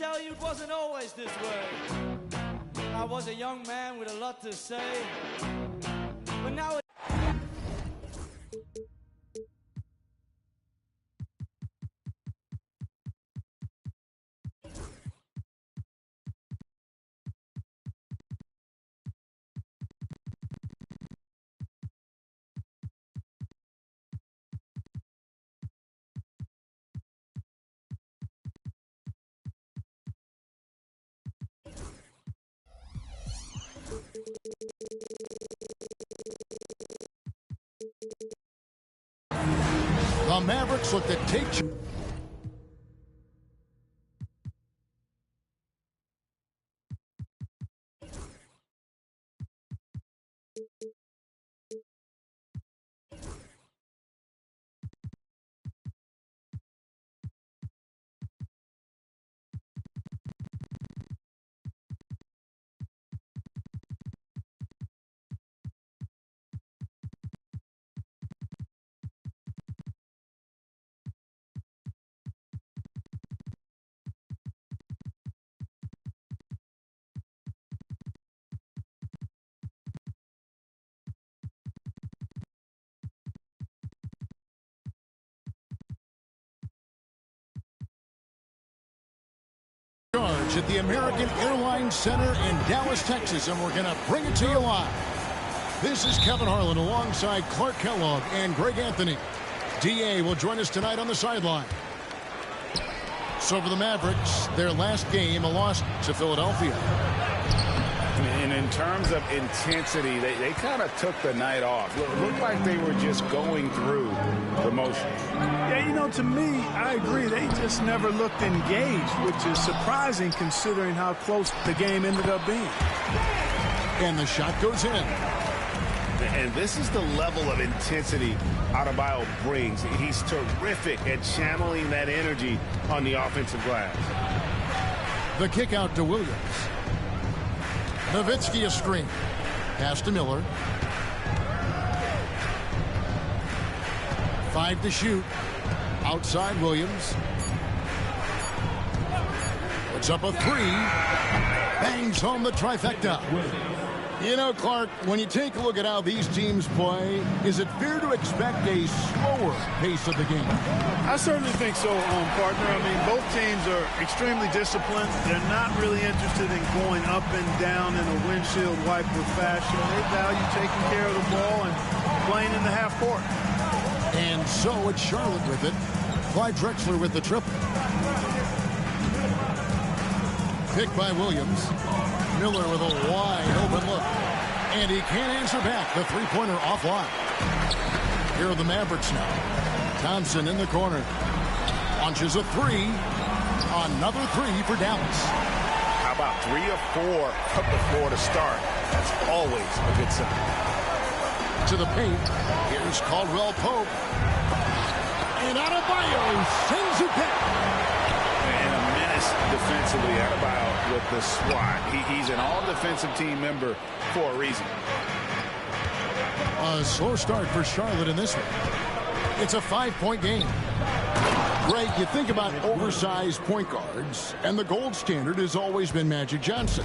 tell you it wasn't always this way. I was a young man with a lot to say, but now it The Mavericks look to take. Charge at the American Airlines Center in Dallas, Texas, and we're going to bring it to you live. This is Kevin Harlan alongside Clark Kellogg and Greg Anthony. D.A. will join us tonight on the sideline. So for the Mavericks, their last game, a loss to Philadelphia. And in terms of intensity, they kind of took the night off. Looked like they were just going through the motions. Yeah, you know, to me, I agree. They just never looked engaged, which is surprising considering how close the game ended up being. And the shot goes in. And this is the level of intensity Adebayo brings. He's terrific at channeling that energy on the offensive glass. The kick out to Williams. Nowitzki a screen. Pass to Miller. 5 to shoot. Outside Williams. Puts up a 3. Bangs home the trifecta. You know, Clark, when you take a look at how these teams play, is it fair to expect a slower pace of the game? I certainly think so, partner. I mean, both teams are extremely disciplined. They're not really interested in going up and down in a windshield wiper fashion. They value taking care of the ball and playing in the half court. And so it's Charlotte with it. Clyde Drexler with the triple. Picked by Williams. Miller with a wide open look. And he can't answer back. The three-pointer offline. Here are the Mavericks now. Thompson in the corner. Launches a 3. Another 3 for Dallas. How about 3 or 4 up the floor to start? That's always a good sign. To the paint. Here's Caldwell Pope. And Adebayo sends it back. And a menace defensively. Adebayo with the swat. He's an all-defensive team member for a reason. A slow start for Charlotte in this one. It's a 5-point game. Greg, you think about oversized point guards, and the gold standard has always been Magic Johnson.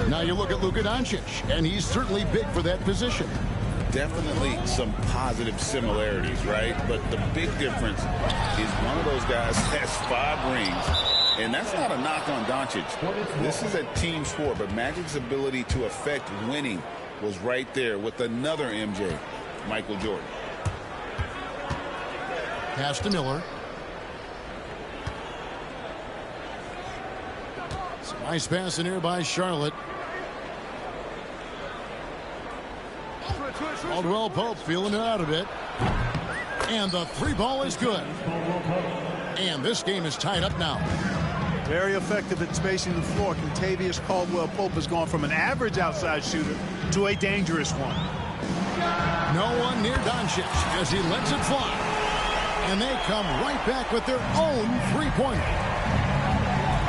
Now you look at Luka Doncic, and he's certainly big for that position. Definitely some positive similarities, right? But the big difference is one of those guys has 5 rings. And that's not a knock on Doncic. This is a team sport, but Magic's ability to affect winning was right there with another MJ, Michael Jordan. Pass to Miller. Some nice pass in here by Charlotte. Caldwell Pope feeling it out a bit. And the 3 ball is good. And this game is tied up now. Very effective at spacing the floor. Kentavious Caldwell-Pope has gone from an average outside shooter to a dangerous one. No one near Doncic as he lets it fly. And they come right back with their own three-pointer.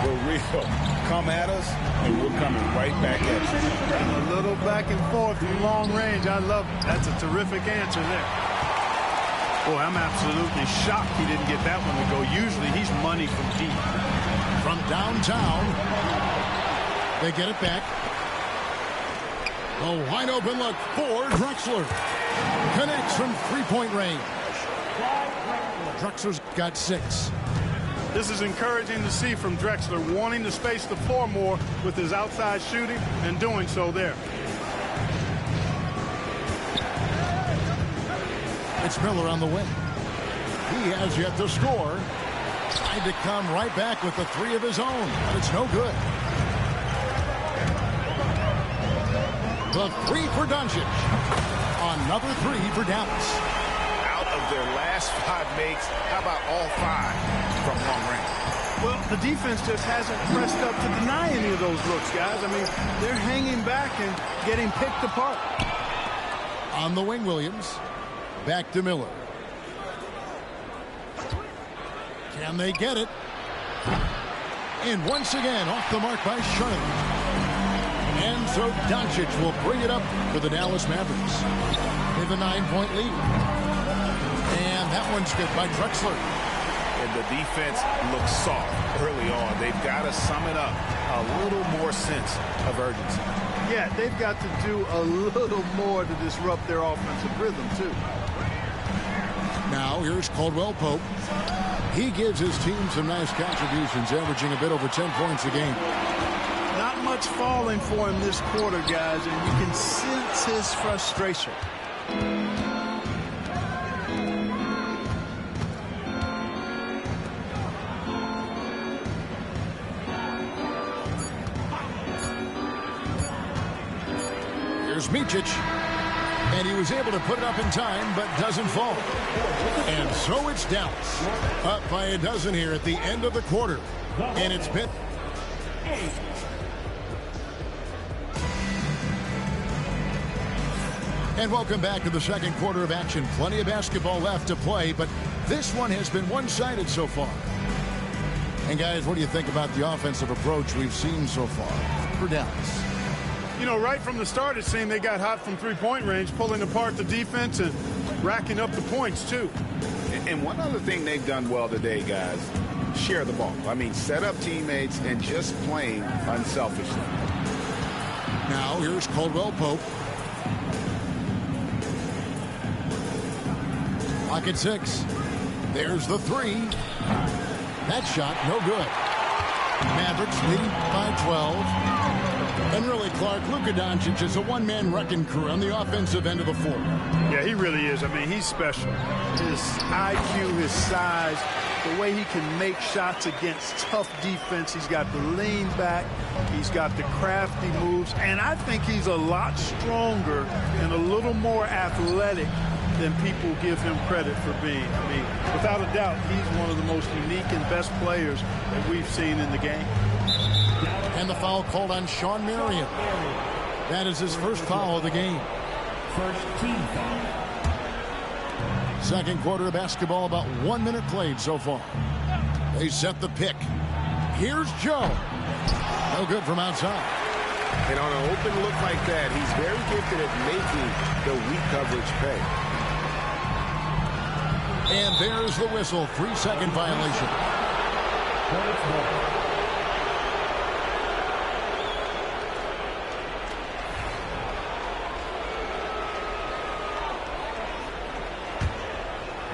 For real. Come at us, and we're coming right back at you. A little back and forth from long range. I love it. That's a terrific answer there. Boy, I'm absolutely shocked he didn't get that one to go. Usually he's money from deep. from downtown. They get it back. A wide open look for Drexler. Connects from three-point range. Drexler's got 6. This is encouraging to see from Drexler, wanting to space the floor more with his outside shooting and doing so there. It's Miller on the wing. He has yet to score. Tried to come right back with the 3 of his own, but it's no good. The 3 for Doncic. Another 3 for Dallas. Out of their last 5 makes, how about all 5 from long range? Well, the defense just hasn't pressed up to deny any of those looks, guys. I mean, they're hanging back and getting picked apart. On the wing, Williams. Back to Miller. Can they get it? And once again, off the mark by Charlotte. And so Doncic will bring it up for the Dallas Mavericks with a 9-point lead. And that one's good by Drexler. And the defense looks soft early on. They've got to sum it up. A little more sense of urgency. Yeah, they've got to do a little more to disrupt their offensive rhythm, too. Now, here's Caldwell Pope. He gives his team some nice contributions, averaging a bit over 10 points a game. Not much falling for him this quarter, guys, and you can sense his frustration. Here's Micic. And he was able to put it up in time, but doesn't fall. And so it's Dallas. Up by a dozen here at the end of the quarter. And it's been... And welcome back to the second quarter of action. Plenty of basketball left to play, but this one has been one-sided so far. And guys, what do you think about the offensive approach we've seen so far for Dallas? You know, right from the start, it seemed they got hot from three-point range, pulling apart the defense and racking up the points, too. And one other thing they've done well today, guys, share the ball. I mean, set up teammates and just playing unselfishly. Now, here's Caldwell Pope. Clock at 6. There's the 3. That shot, no good. Mavericks leading by 12. And really, Clark, Luka Doncic is a one-man wrecking crew on the offensive end of the floor. Yeah, he really is. I mean, he's special. His IQ, his size, the way he can make shots against tough defense. He's got the lean back. He's got the crafty moves. And I think he's a lot stronger and a little more athletic than people give him credit for being. I mean, without a doubt, he's one of the most unique and best players that we've seen in the game. And the foul called on Shawn Marion. That is his first foul of the game. First team foul. Second quarter of basketball, about 1 minute played so far. They set the pick. Here's Joe. No good from outside. And on an open look like that, he's very gifted at making the weak coverage pay. And there's the whistle. 3-second violation.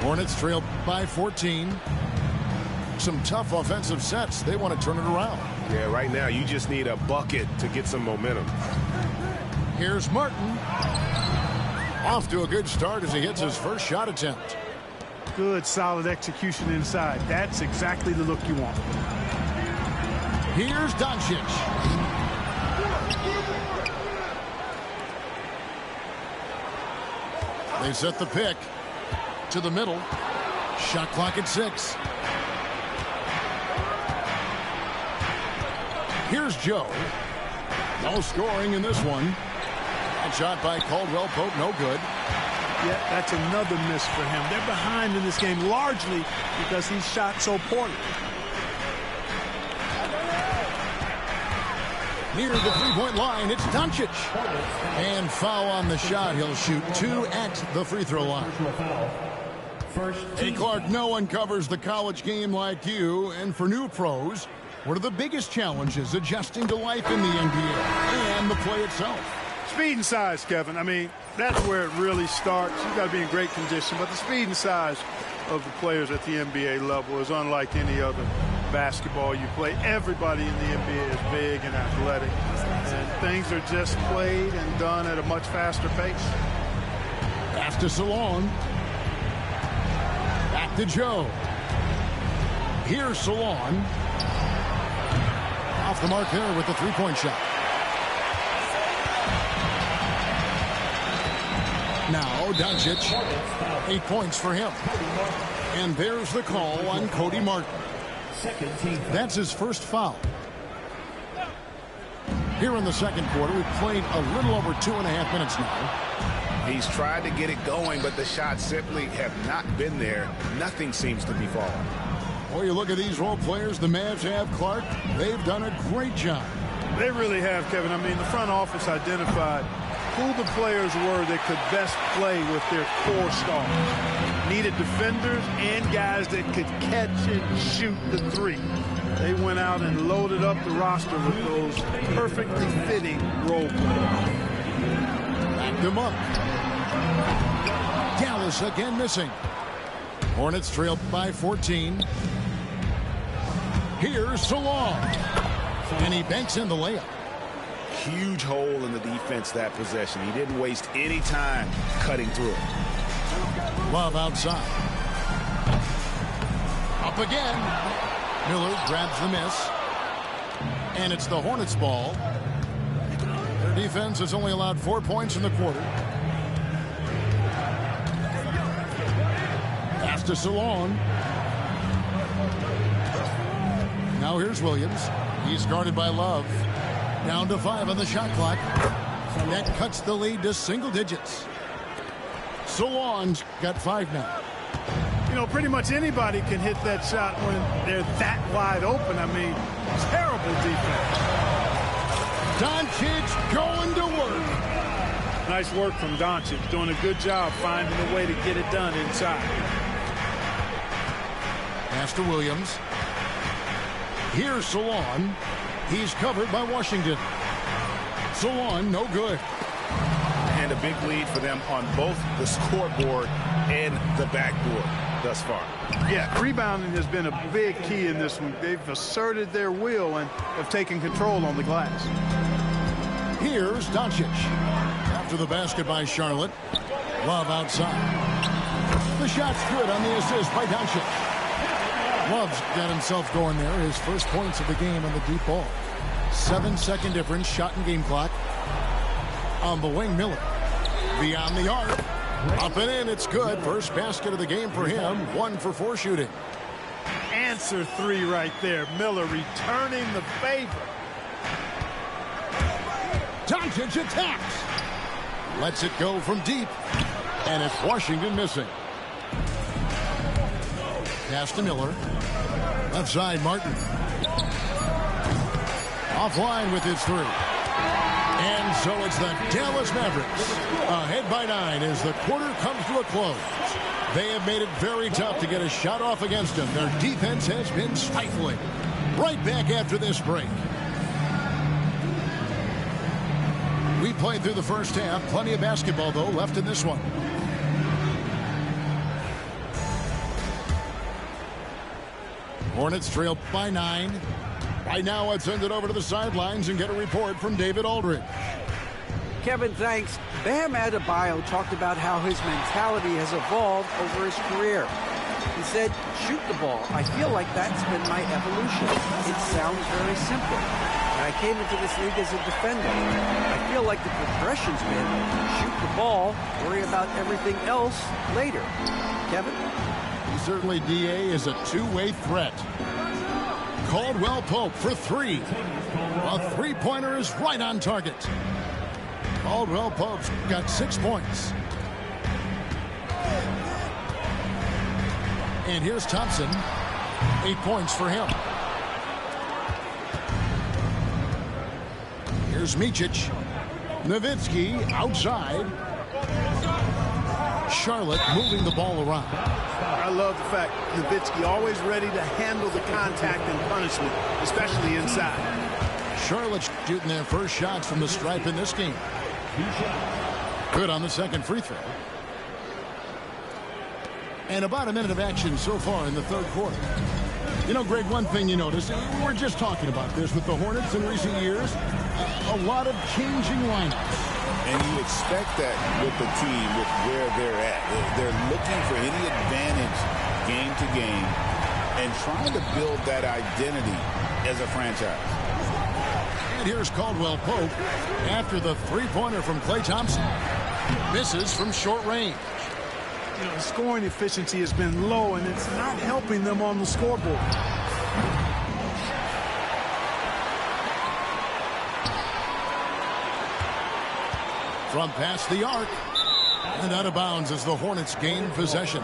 Hornets trail by 14. Some tough offensive sets. They want to turn it around. Yeah, right now you just need a bucket to get some momentum. Here's Martin. Off to a good start as he hits his first shot attempt. Good, solid execution inside. That's exactly the look you want. Here's Doncic. They set the pick to the middle. Shot clock at 6. Here's Joe. No scoring in this one. That shot by Caldwell Pope, no good. Yeah, that's another miss for him. They're behind in this game largely because he shot so poorly. Near the three-point line, it's Doncic. And foul on the shot. He'll shoot 2 at the free throw line. Hey, Clark, no one covers the college game like you. And for new pros, What are the biggest challenges adjusting to life in the NBA and the play itself? Speed and size, Kevin. I mean, that's where it really starts. You've got to be in great condition, but the speed and size of the players at the NBA level is unlike any other basketball you play. Everybody in the NBA is big and athletic, and things are just played and done at a much faster pace. Pass to Salon. Back to Joe. Here's Salon. Off the mark there with the three-point shot. Now Doncic, 8 points for him. And there's the call on Cody Martin. That's his first foul. Here in the second quarter, we've played a little over 2.5 minutes now. He's tried to get it going, but the shots simply have not been there. Nothing seems to be falling. Well, you look at these role players the Mavs have, Clark. They've done a great job. They really have, Kevin. I mean, the front office identified who the players were that could best play with their core stars. Needed defenders and guys that could catch and shoot the three. They went out and loaded up the roster with those perfectly fitting role players. Back them up. Dallas again missing. Hornets trail by 14. Here's Salon. And he banks in the layup. Huge hole in the defense that possession. He didn't waste any time cutting through it. Love outside. Up again. Miller grabs the miss. And it's the Hornets' ball. Their defense has only allowed 4 points in the quarter. Pass to Salon. Now here's Williams. He's guarded by Love. Down to 5 on the shot clock. That cuts the lead to single digits. Salon's got 5 now. You know, pretty much anybody can hit that shot when they're that wide open. I mean, terrible defense. Doncic going to work. Nice work from Doncic. Doing a good job finding a way to get it done inside. Pass to Williams. Here's Salon. He's covered by Washington. Salon, no good. And a big lead for them on both the scoreboard and the backboard thus far. Yeah, rebounding has been a big key in this one. They've asserted their will and have taken control on the glass. Here's Doncic. After the basket by Charlotte. Love outside. The shot's good on the assist by Doncic. Love's got himself going there. His first points of the game on the deep ball. 7-second difference, shot and game clock. On the wing, Miller. Beyond the arc. Up and in, it's good. First basket of the game for him. 1 for 4 shooting. Answer 3 right there. Miller returning the favor. Doncic attacks. Lets it go from deep. And it's Washington missing. Pass to Miller. Left side, Martin. Offline with his 3. And so it's the Dallas Mavericks ahead by 9 as the quarter comes to a close. They have made it very tough to get a shot off against them. Their defense has been stifling. Right back after this break. We played through the first half. Plenty of basketball, though, left in this one. Hornets trail by 9. Right now, let's send it over to the sidelines and get a report from David Aldridge. Kevin, thanks. Bam Adebayo talked about how his mentality has evolved over his career. He said, shoot the ball. I feel like that's been my evolution. It sounds very simple. I came into this league as a defender. I feel like the progression's been shoot the ball, worry about everything else later. Kevin? Certainly, D.A. is a two-way threat. Caldwell Pope for 3. A three-pointer is right on target. Caldwell Pope's got 6 points. And here's Thompson. 8 points for him. Here's Micic. Nowitzki outside. Charlotte moving the ball around. I love the fact Nowitzki always ready to handle the contact and punishment, especially inside. Charlotte shooting their first shots from the stripe in this game. Good on the second free throw. And about a minute of action so far in the third quarter. You know, Greg, one thing you notice, we're just talking about this with the Hornets in recent years, a lot of changing lineups. And you expect that with the team, with where they're at. They're looking for any advantage game to game and trying to build that identity as a franchise. And here's Caldwell Pope after the three-pointer from Klay Thompson. Misses from short range. You know, the scoring efficiency has been low, and it's not helping them on the scoreboard. From past the arc, and out of bounds as the Hornets gain possession.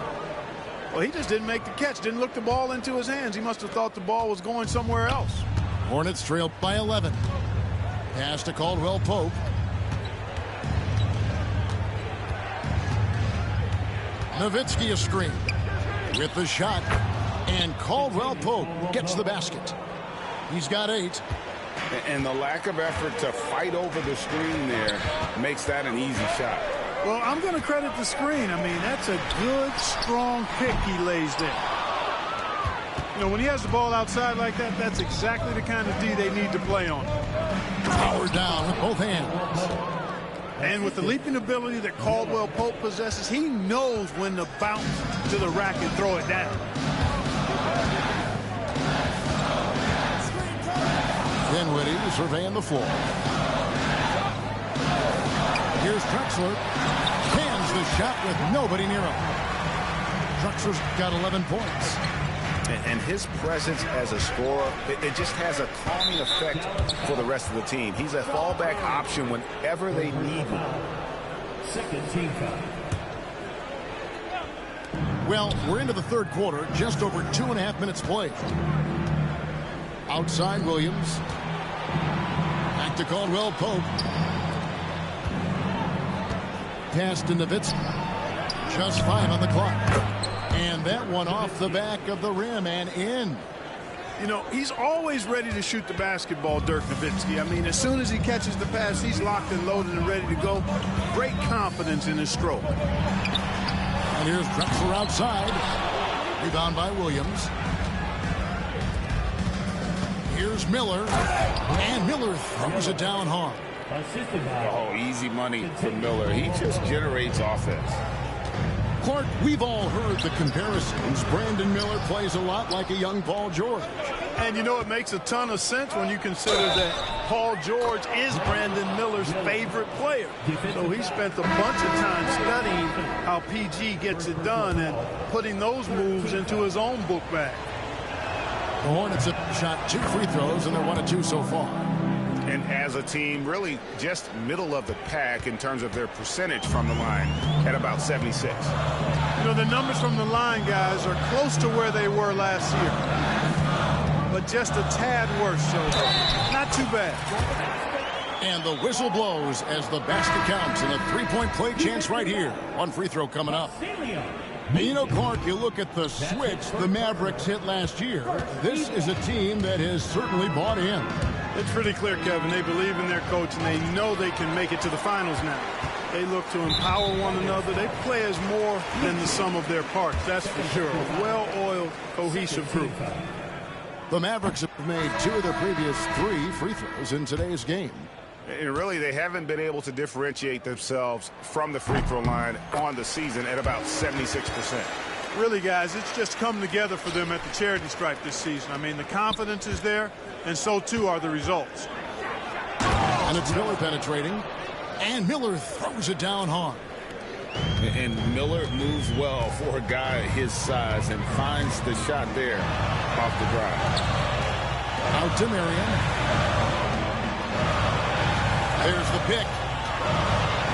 Well, he just didn't make the catch, didn't look the ball into his hands. He must have thought the ball was going somewhere else. Hornets trail by 11. Pass to Caldwell Pope. Nowitzki a screen with the shot, and Caldwell Pope gets the basket. He's got 8. And the lack of effort to fight over the screen there makes that an easy shot. Well, I'm going to credit the screen. I mean, that's a good, strong pick he lays there. You know, when he has the ball outside like that, that's exactly the kind of D they need to play on. Powered down with both hands. And with the leaping ability that Caldwell Pope possesses, he knows when to bounce to the rack and throw it down. Dinwiddie surveying the floor. Here's Drexler. Cans the shot with nobody near him. Drexler's got 11 points. And his presence as a scorer, it just has a calming effect for the rest of the team. He's a fallback option whenever they need him. Second team foul. Well, we're into the third quarter, just over 2.5 minutes played. Outside Williams. Back to Caldwell Pope. Pass to Nowitzki. Just 5 on the clock. And that one off the back of the rim and in. You know, he's always ready to shoot the basketball, Dirk Nowitzki. I mean, as soon as he catches the pass, he's locked and loaded and ready to go. Great confidence in his stroke. And here's Drexler outside. Rebound by Williams. Here's Miller. And Miller throws it down hard. Oh, easy money for Miller. He just generates offense. Clark, we've all heard the comparisons. Brandon Miller plays a lot like a young Paul George. And you know, it makes a ton of sense when you consider that Paul George is Brandon Miller's favorite player. So he spent a bunch of time studying how PG gets it done and putting those moves into his own book bag. The Hornets have shot 2 free throws, and they're 1 of 2 so far. And as a team, really just middle of the pack in terms of their percentage from the line at about 76. You know, the numbers from the line, guys, are close to where they were last year. But just a tad worse, so not too bad. And the whistle blows as the basket counts, and a 3-point play chance right here. 1 free throw coming up. And you know, Clark, you look at the switch the Mavericks hit last year. This is a team that has certainly bought in. It's pretty clear, Kevin. They believe in their coach, and they know they can make it to the finals now. They look to empower one another. They play as more than the sum of their parts, that's for sure. A well-oiled, cohesive group. The Mavericks have made 2 of their previous 3 free throws in today's game. And really, they haven't been able to differentiate themselves from the free throw line on the season at about 76%. Really, guys, it's just come together for them at the charity stripe this season. I mean, the confidence is there, and so too are the results. And it's Miller penetrating, and Miller throws it down hard. And Miller moves well for a guy his size and finds the shot there off the drive. Out to Marion. There's the pick.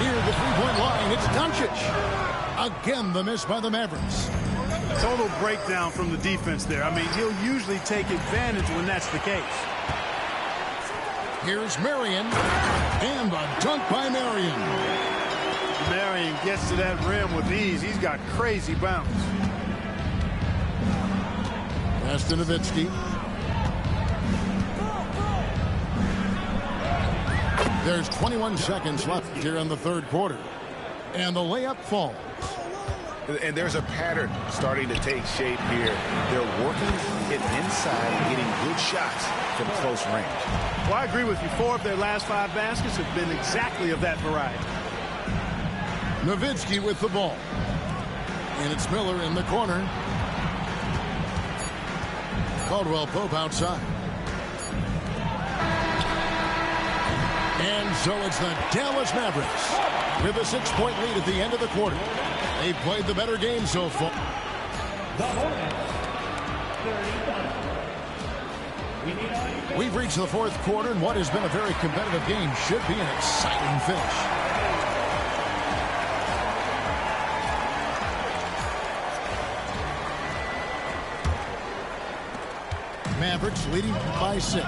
Near the 3-point line, it's Doncic. Again, the miss by the Mavericks. Total breakdown from the defense there. I mean, he'll usually take advantage when that's the case. Here's Marion. And a dunk by Marion. Marion gets to that rim with ease. He's got crazy bounce. Pass to Nowitzki. There's 21 seconds left here in the third quarter. And the layup falls. And there's a pattern starting to take shape here. They're working it inside and getting good shots from close range. Well, I agree with you. 4 of their last 5 baskets have been exactly of that variety. Nowitzki with the ball. And it's Miller in the corner. Caldwell Pope outside. And so it's the Dallas Mavericks with a 6-point lead at the end of the quarter. They've played the better game so far. We've reached the fourth quarter, and what has been a very competitive game should be an exciting finish. Mavericks leading by 6.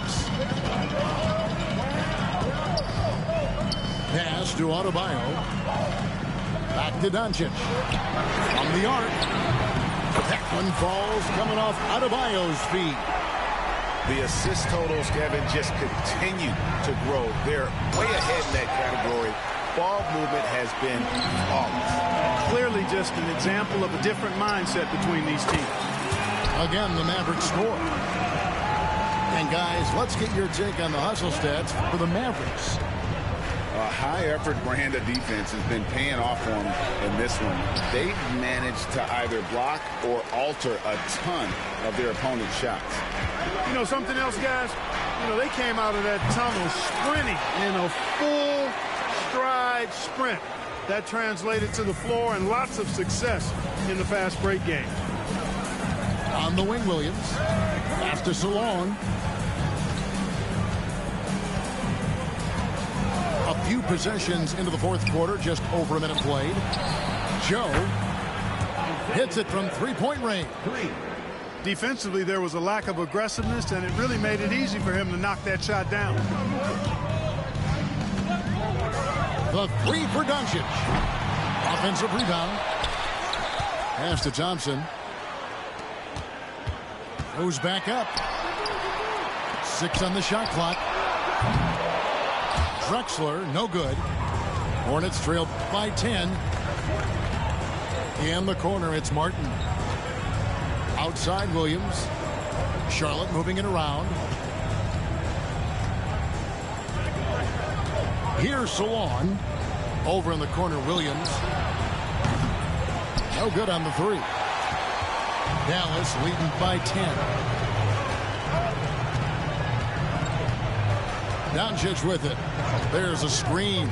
Pass to Adebayo. Back to Doncic. From the arc. That one falls coming off Adebayo's feet. The assist totals, Kevin, just continue to grow. They're way ahead in that category. Ball movement has been flawless. Clearly just an example of a different mindset between these teams. Again, the Mavericks score. And guys, let's get your take on the hustle stats for the Mavericks. A high-effort brand of defense has been paying off for them in this one. They've managed to either block or alter a ton of their opponent's shots. You know something else, guys? You know, they came out of that tunnel sprinting in a full stride sprint. That translated to the floor and lots of success in the fast break game. On the wing, Williams. Pass to Salon. A few possessions into the fourth quarter, just over a minute played. Joe hits it from three-point range. Defensively, there was a lack of aggressiveness, and it really made it easy for him to knock that shot down. The 3 for Doncic. Offensive rebound. Pass to Thompson. Goes back up. 6 on the shot clock. Drexler, no good. Hornets trailed by 10. In the corner, it's Martin. Outside, Williams. Charlotte moving it around. Here's Salon. Over in the corner, Williams. No good on the 3. Dallas leading by 10. Doncic with it. There's a screen.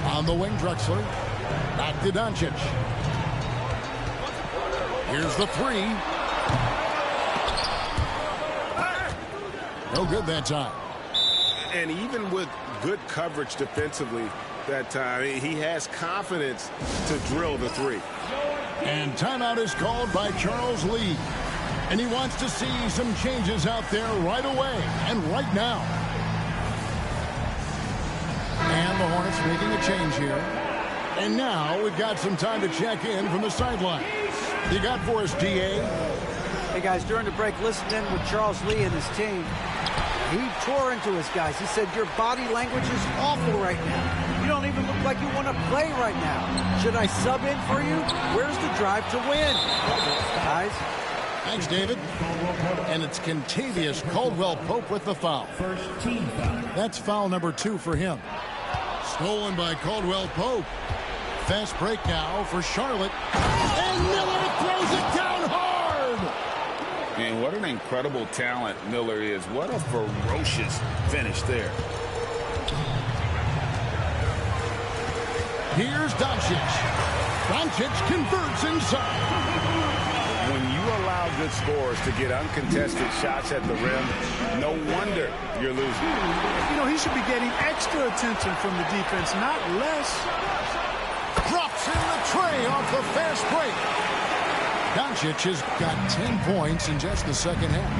On the wing, Drexler. Back to Doncic. Here's the 3. No good that time. And even with good coverage defensively that time, he has confidence to drill the 3. And timeout is called by Charles Lee. And he wants to see some changes out there right away and right now. And the Hornets making a change here. And now we've got some time to check in from the sideline. You got for us, DA? Hey, guys, during the break, listening with Charles Lee and his team, he tore into his guys. He said, your body language is awful right now. You don't even look like you want to play right now. Should I sub in for you? Where's the drive to win? Guys. Thanks, David. And it's Kentavious Caldwell-Pope with the foul. First team foul. That's foul number 2 for him. Stolen by Caldwell-Pope. Fast break now for Charlotte. And Miller throws it down hard. And what an incredible talent Miller is. What a ferocious finish there. Here's Doncic. Doncic converts inside. When you allow good scorers to get uncontested shots at the rim, no wonder you're losing. You know, he should be getting extra attention from the defense, not less. Drops in the tray off the fast break. Doncic has got 10 points in just the second half.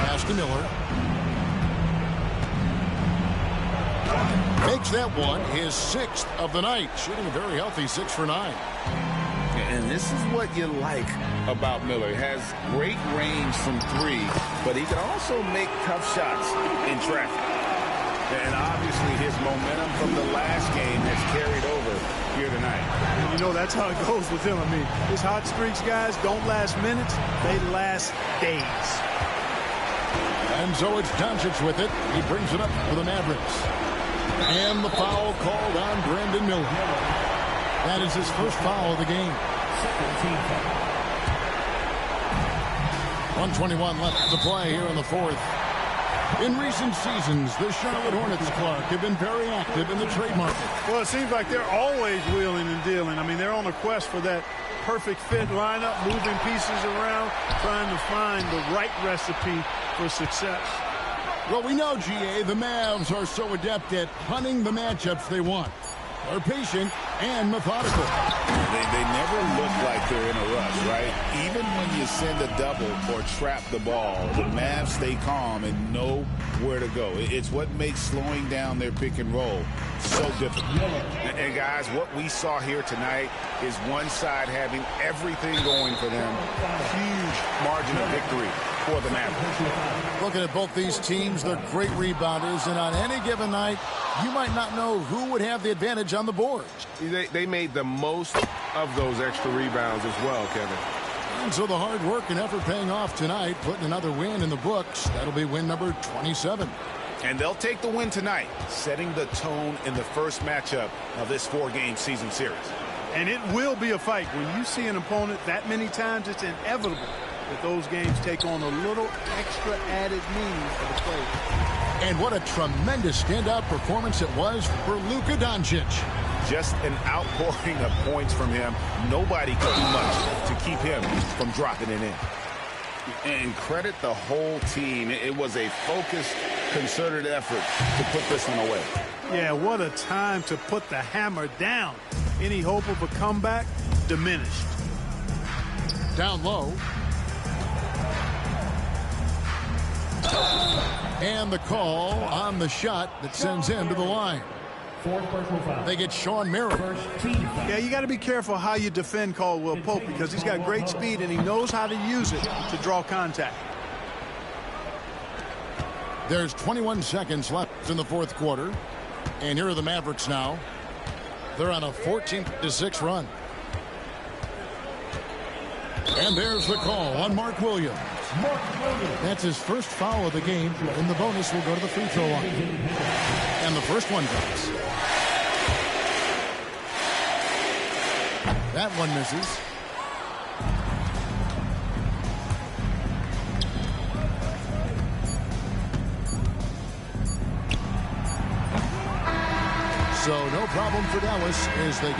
Pass to Miller. makes that one his 6th of the night, shooting a very healthy 6 for 9. And this is what you like about Miller. He has great range from 3, but he can also make tough shots in traffic. And obviously his momentum from the last game has carried over here tonight. And you know, that's how it goes with him. I mean, his hot streaks, guys, don't last minutes. They last days. And so it's Doncic with it. He brings it up for the Mavericks. And the foul called on Brandon Miller. That is his first foul of the game. 1:21 left to play here in the 4th. In recent seasons, the Charlotte Hornets, Clark, have been very active in the trade market. Well, it seems like they're always wheeling and dealing. I mean, they're on a quest for that perfect fit lineup, moving pieces around, trying to find the right recipe for success. Well, we know, GA, the Mavs are so adept at hunting the matchups they want. They're patient and methodical. They never look like they're in a rush, right? Even when you send a double or trap the ball, the Mavs stay calm and know where to go. It's what makes slowing down their pick and roll so difficult. And guys, what we saw here tonight is one side having everything going for them. Huge margin of victory for the Mavericks. Looking at both these teams, they're great rebounders, and on any given night, you might not know who would have the advantage on the board. They made the most of those extra rebounds as well, Kevin. And so the hard work and effort paying off tonight, putting another win in the books. That'll be win number 27. And they'll take the win tonight, setting the tone in the first matchup of this 4-game season series. And it will be a fight. When you see an opponent that many times, it's inevitable that those games take on a little extra added meaning for the players. And what a tremendous standout performance it was for Luka Doncic. Just an outpouring of points from him. Nobody could do much to keep him from dropping it in. And credit the whole team. It was a focused, concerted effort to put this one away. Yeah, what a time to put the hammer down. Any hope of a comeback diminished. Down low. And the call on the shot that sends him to the line. They get Sean Merrill. Yeah, you got to be careful how you defend Caldwell Pope because he's got great speed and he knows how to use it to draw contact. There's 21 seconds left in the 4th quarter. And here are the Mavericks now. They're on a 14-6 run. And there's the call on Mark Williams. That's his first foul of the game, and the bonus will go to the free throw line. And the first one drops. That one misses. So no problem for Dallas as they get